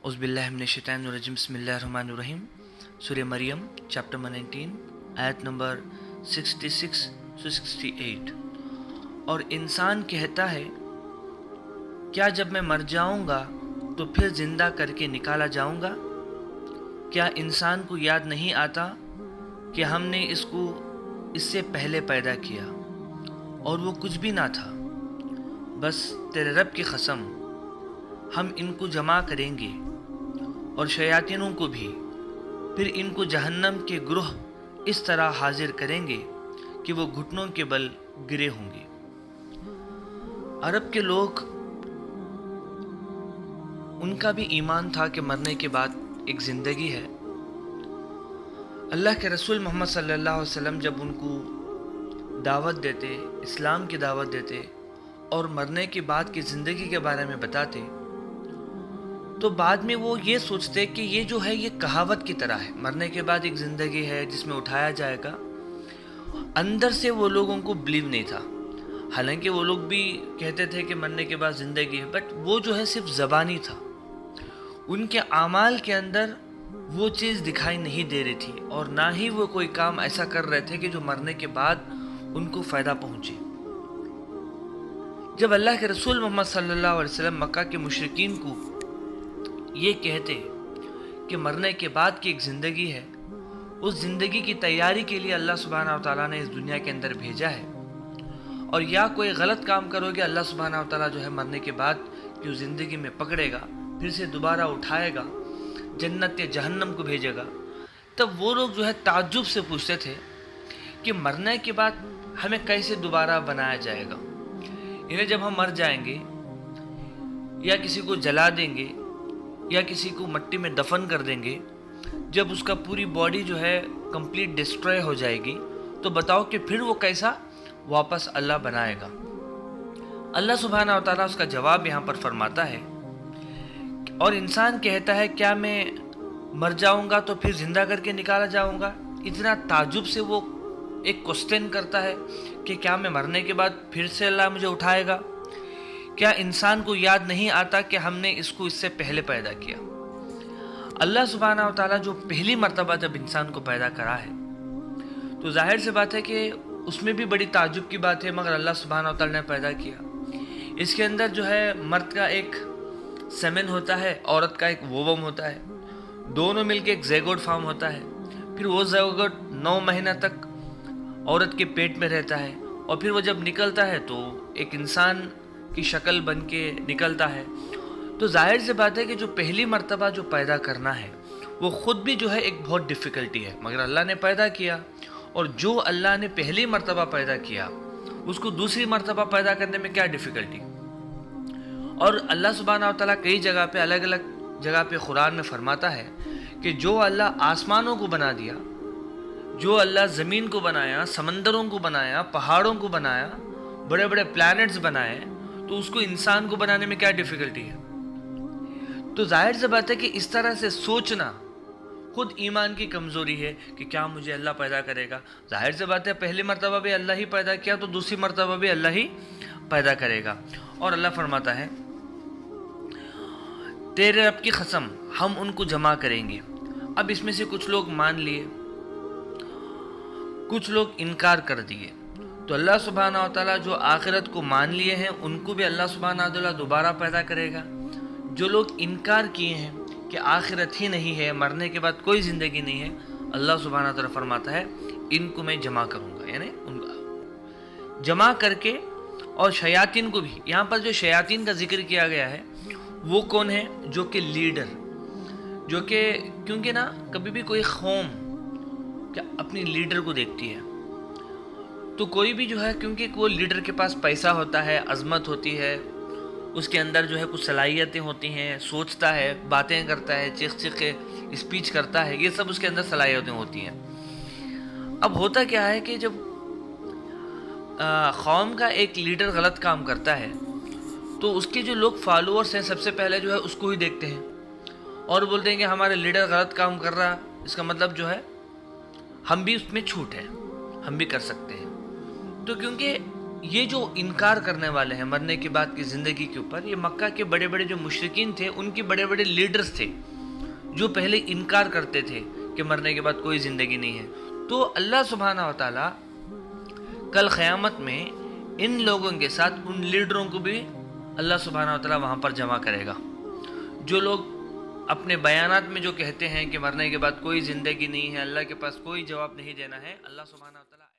उज़्बिल्लाहि मिनश्शैतानिर्रजीम बिस्मिल्लाहिर्रहमानिर्रहीम। सूरह मरियम चैप्टर 19 आयत नंबर 66 से 68। और इंसान कहता है, क्या जब मैं मर जाऊंगा तो फिर ज़िंदा करके निकाला जाऊंगा? क्या इंसान को याद नहीं आता कि हमने इसको इससे पहले पैदा किया और वो कुछ भी ना था? बस तेरे रब की कसम, हम इनको जमा करेंगे और शयातीनों को भी, फिर इनको जहन्नम के ग्रोह इस तरह हाजिर करेंगे कि वो घुटनों के बल गिरे होंगे। अरब के लोग, उनका भी ईमान था कि मरने के बाद एक ज़िंदगी है। अल्लाह के रसूल मोहम्मद सल्लल्लाहु अलैहि वसल्लम जब उनको दावत देते, इस्लाम की दावत देते और मरने के बाद की ज़िंदगी के बारे में बताते, तो बाद में वो ये सोचते कि ये जो है ये कहावत की तरह है, मरने के बाद एक ज़िंदगी है जिसमें उठाया जाएगा। अंदर से वो लोगों को बिलीव नहीं था। हालांकि वो लोग भी कहते थे कि मरने के बाद ज़िंदगी है, बट वो जो है सिर्फ ज़बानी था। उनके आमाल के अंदर वो चीज़ दिखाई नहीं दे रही थी और ना ही वो कोई काम ऐसा कर रहे थे कि जो मरने के बाद उनको फ़ायदा पहुँचे। जब अल्लाह के रसूल मोहम्मद सल्लल्लाहु अलैहि वसल्लम मक्का के मुशरिकीन को ये कहते कि मरने के बाद की एक ज़िंदगी है, उस ज़िंदगी की तैयारी के लिए अल्लाह सुब्हानहू व तआला ने इस दुनिया के अंदर भेजा है, और या कोई गलत काम करोगे अल्लाह सुब्हानहू व तआला जो है मरने के बाद की उस ज़िंदगी में पकड़ेगा, फिर से दोबारा उठाएगा, जन्नत या जहन्नम को भेजेगा। तब वो लोग जो है ताज्जुब से पूछते थे कि मरने के बाद हमें कैसे दोबारा बनाया जाएगा? इन्हें जब हम मर जाएंगे या किसी को जला देंगे या किसी को मट्टी में दफन कर देंगे, जब उसका पूरी बॉडी जो है कंप्लीट डिस्ट्रॉय हो जाएगी, तो बताओ कि फिर वो कैसा वापस अल्लाह बनाएगा? अल्लाह सुब्हानहू व तआला उसका जवाब यहाँ पर फरमाता है। और इंसान कहता है, क्या मैं मर जाऊंगा तो फिर जिंदा करके निकाला जाऊंगा? इतना ताजुब से वो एक क्वेश्चन करता है कि क्या मैं मरने के बाद फिर से अल्लाह मुझे उठाएगा? क्या इंसान को याद नहीं आता कि हमने इसको इससे पहले पैदा किया? अल्लाह सुब्हानहू व तआला जो पहली मर्तबा जब इंसान को पैदा करा है, तो जाहिर सी बात है कि उसमें भी बड़ी ताजुब की बात है, मगर अल्लाह सुब्हानहू व तआला ने पैदा किया। इसके अंदर जो है मर्द का एक सेमेन होता है, औरत का एक वोवम होता है, दोनों मिलके एक ज़ैगोट फॉर्म होता है। फिर वो ज़ैगोट 9 महीना तक औरत के पेट में रहता है और फिर वो जब निकलता है तो एक इंसान की शक्ल बन के निकलता है। तो जाहिर सी बात है कि जो पहली मर्तबा जो पैदा करना है वो ख़ुद भी जो है एक बहुत डिफ़िकल्टी है, मगर अल्लाह ने पैदा किया। और जो अल्लाह ने पहली मर्तबा पैदा किया उसको दूसरी मर्तबा पैदा करने में क्या डिफ़िकल्टी? और अल्लाह सुब्हानहू व तआला कई जगह पे, अलग अलग जगह पे कुरान में फरमाता है कि जो अल्लाह आसमानों को बना दिया, जो अल्लाह ज़मीन को बनाया, समंदरों को बनाया, पहाड़ों को बनाया, बड़े बड़े प्लैनेट्स बनाए, तो उसको इंसान को बनाने में क्या डिफ़िकल्टी है? तो जाहिर सी बात है कि इस तरह से सोचना खुद ईमान की कमज़ोरी है कि क्या मुझे अल्लाह पैदा करेगा? जाहिर सी बात है पहली मर्तबा भी अल्लाह ही पैदा किया तो दूसरी मर्तबा भी अल्लाह ही पैदा करेगा। और अल्लाह फरमाता है, तेरे रब की कसम, हम उनको जमा करेंगे। अब इसमें से कुछ लोग मान लिए, कुछ लोग इनकार कर दिए। तो अल्लाह सुब्हानहू व तआला जो आखिरत को मान लिए हैं उनको भी अल्लाह सुब्हानहू व तआला दोबारा पैदा करेगा। जो लोग इनकार किए हैं कि आखिरत ही नहीं है, मरने के बाद कोई ज़िंदगी नहीं है, अल्लाह सुब्हानहू व तआला फरमाता है इनको मैं जमा करूँगा, यानी उनका जमा करके। और शयातीन को भी, यहाँ पर जो शयातीन का जिक्र किया गया है वो कौन है? जो कि लीडर, जो कि, क्योंकि ना कभी भी कोई कौम क्या अपनी लीडर को देखती है, तो कोई भी जो है, क्योंकि वो लीडर के पास पैसा होता है, अजमत होती है, उसके अंदर जो है कुछ सलाहियतें होती हैं, सोचता है, बातें करता है, चीख चीख के स्पीच करता है, ये सब उसके अंदर सलाहियतें होती हैं। अब होता क्या है कि जब कौम का एक लीडर गलत काम करता है तो उसके जो लोग फॉलोअर्स हैं सबसे पहले जो है उसको ही देखते हैं और बोलते हैं कि हमारे लीडर गलत काम कर रहा है, इसका मतलब जो है हम भी उसमें छूट है, हम भी कर सकते हैं। तो क्योंकि یہ جو انکار کرنے والے ہیں مرنے کے بعد کی زندگی کے اوپر، یہ مکہ کے بڑے بڑے جو مشرکین تھے، ان کے بڑے بڑے لیڈرز تھے جو پہلے انکار کرتے تھے کہ مرنے کے بعد کوئی زندگی نہیں ہے. تو اللہ سبحانہ و تعالیٰ کل قیامت میں ان لوگوں کے ساتھ ان لیڈروں کو بھی اللہ سبحانہ و تعالیٰ وہاں پر جمع کرے گا. جو لوگ اپنے بیانات میں جو کہتے ہیں کہ مرنے کے بعد کوئی زندگی نہیں ہے، اللہ کے پاس کوئی جواب نہیں دینا ہے، اللہ سبحانہ و تعالیٰ